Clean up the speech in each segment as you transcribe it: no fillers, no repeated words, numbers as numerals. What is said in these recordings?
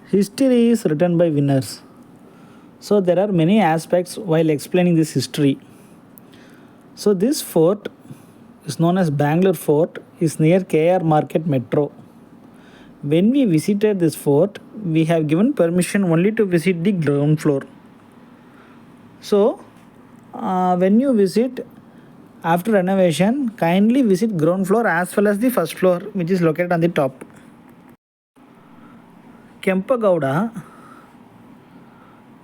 History is written by winners. So there are many aspects while explaining this history. So this fort is known as Bangalore Fort is near KR Market Metro. When we visited this fort, we have given permission only to visit the ground floor. So when you visit after renovation, kindly visit ground floor as well as the first floor, which is located on the top. Kempagowda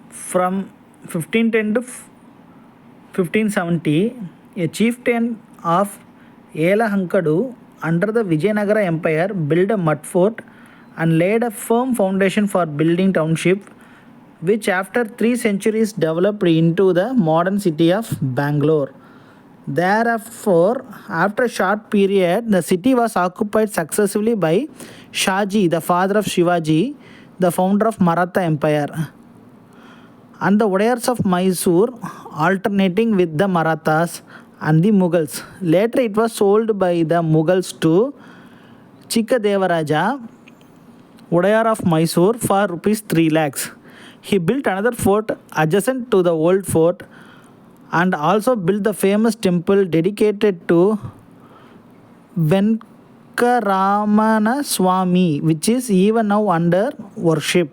from 1510 to 1570, a chieftain of Yelahankadu under the Vijayanagara Empire built a mud fort and laid a firm foundation for building township, which after 3 centuries developed into the modern city of Bangalore. Therefore, after a short period, the city was occupied successively by Shaji, the father of Shivaji, the founder of Maratha Empire, and the Odayars of Mysore, alternating with the Marathas and the Mughals. Later, it was sold by the Mughals to Chikkadevaraja, Odayar of Mysore, for rupees 3 lakhs. He built another fort adjacent to the old fort and also built the famous temple dedicated to Venkaramana Swami, which is even now under worship.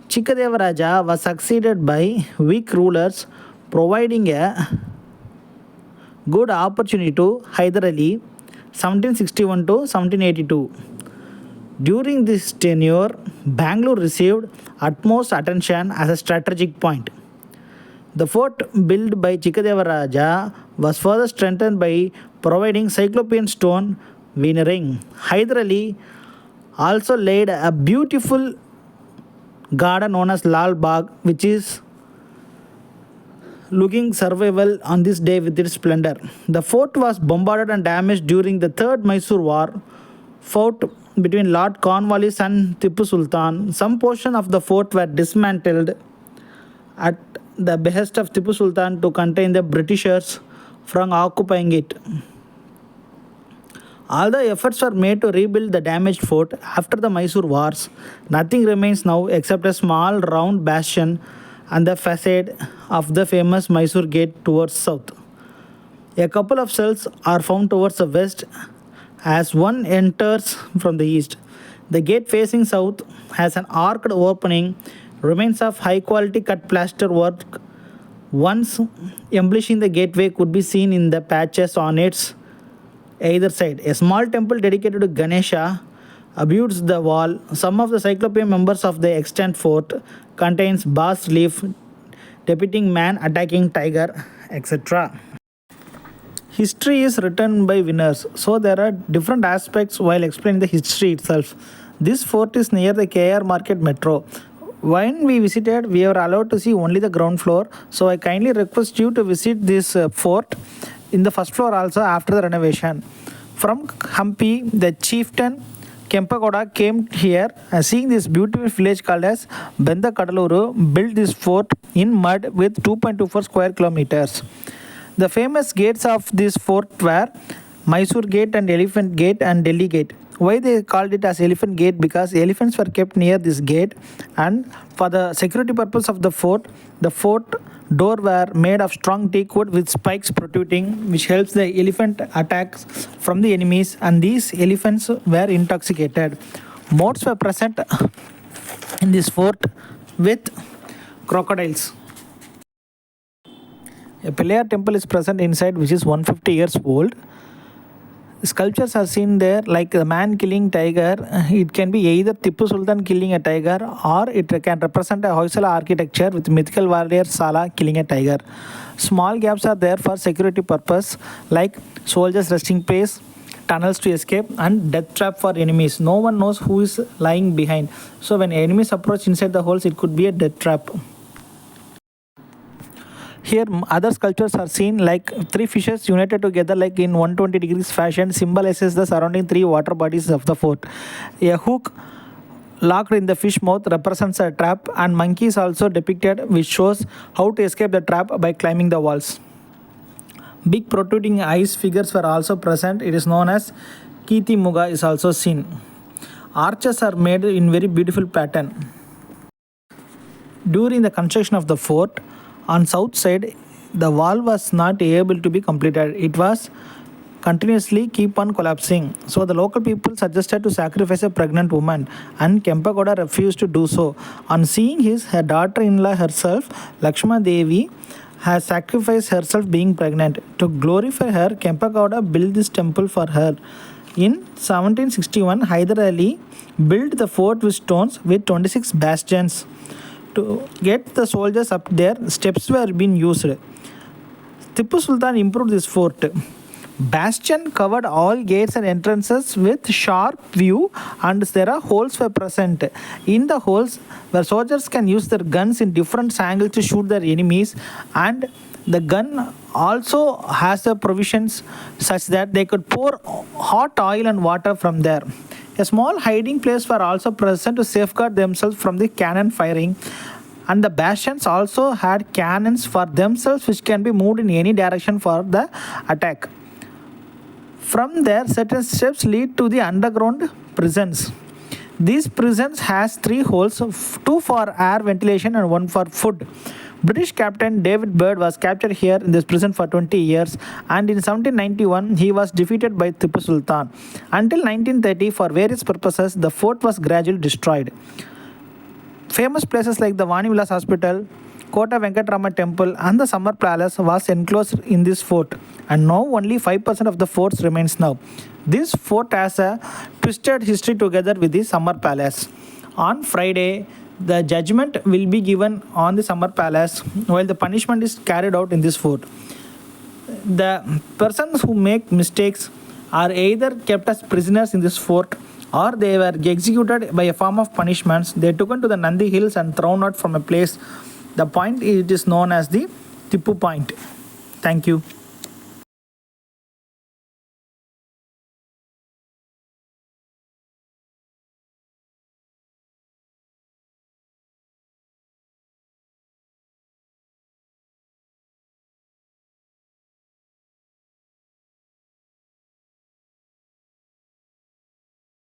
Chikkadevaraja was succeeded by weak rulers, providing a good opportunity to Hyder Ali 1761 to 1782. During this tenure, Bangalore received utmost attention as a strategic point. The fort built by Chikkadevaraja was further strengthened by providing cyclopean stone veneering. Hyder Ali also laid a beautiful garden known as Lal Bagh, which is looking survival on this day with its splendor. The fort was bombarded and damaged during the Third Mysore War, fought between Lord Cornwallis and Tipu Sultan. Some portion of the fort were dismantled at the behest of Tipu Sultan to contain the Britishers from occupying it. Although efforts were made to rebuild the damaged fort after the Mysore Wars, nothing remains now except a small round bastion and the facade of the famous Mysore Gate towards south. A couple of cells are found towards the west as one enters from the east. The gate facing south has an arched opening. Remains of high quality cut plaster work once embellishing the gateway could be seen in the patches on its either side. A small temple dedicated to Ganesha abuts the wall. Some of the cyclopean members of the extant fort contains bas relief depicting man attacking tiger, etc. History is written by winners, so there are different aspects while explaining the history itself. This fort is near the KR Market Metro. When we visited, we were allowed to see only the ground floor, so I kindly request you to visit this fort in the first floor also after the renovation. From Hampi, the chieftain Kempagowda came here, seeing this beautiful village called as Benda Kadaluru, built this fort in mud with 2.24 square kilometers. The famous gates of this fort were Mysore Gate and Elephant Gate and Delhi Gate. Why they called it as Elephant Gate? Because elephants were kept near this gate, and for the security purpose of the fort door were made of strong teak wood with spikes protruding, which helps the elephant attacks from the enemies, and these elephants were intoxicated. Moats were present in this fort with crocodiles. A Pillar temple is present inside, which is 150 years old. Sculptures are seen there, like the man killing tiger. It can be either Tipu Sultan killing a tiger, or it can represent a Hoysala architecture with mythical warrior Sala killing a tiger. Small gaps are there for security purpose, like soldiers resting place, tunnels to escape, and death trap for enemies. No one knows who is lying behind, so when enemies approach inside the holes, it could be a death trap. Here other sculptures are seen, like 3 fishes united together like in 120 degrees fashion, symbolizes the surrounding 3 water bodies of the fort. A hook locked in the fish mouth represents a trap, and monkeys also depicted, which shows how to escape the trap by climbing the walls. Big protruding eyes figures were also present. It is known as Kiti Muga is also seen. Arches are made in very beautiful pattern. During the construction of the fort, on south side, the wall was not able to be completed. It was continuously keep on collapsing. So the local people suggested to sacrifice a pregnant woman, and Kempegowda refused to do so. On seeing her daughter-in-law herself, Lakshma Devi has sacrificed herself being pregnant. To glorify her, Kempegowda built this temple for her. In 1761, Hyder Ali built the fort with stones with 26 bastions. To get the soldiers up there, steps were being used. Tipu Sultan improved this fort. Bastion covered all gates and entrances with sharp view, and there are holes were present. In the holes, where soldiers can use their guns in different angles to shoot their enemies, and the gun also has the provisions such that they could pour hot oil and water from there. A small hiding place were also present to safeguard themselves from the cannon firing, and the bastions also had cannons for themselves which can be moved in any direction for the attack. From there, certain steps lead to the underground prisons. These prisons has 3 holes, 2 for air ventilation and 1 for food. British Captain David Bird was captured here in this prison for 20 years, and in 1791 he was defeated by Tipu Sultan. Until 1930, for various purposes, the fort was gradually destroyed. Famous places like the Vani Vilas Hospital, Kota Venkatrama Temple and the Summer Palace was enclosed in this fort, and now only 5% of the forts remains now. This fort has a twisted history together with the Summer Palace. On Friday, the judgment will be given on the Summer Palace while the punishment is carried out in this fort. The persons who make mistakes are either kept as prisoners in this fort, or they were executed by a form of punishments. They taken to the Nandi Hills and thrown out from a place. The point it is known as the Tipu Point. Thank you.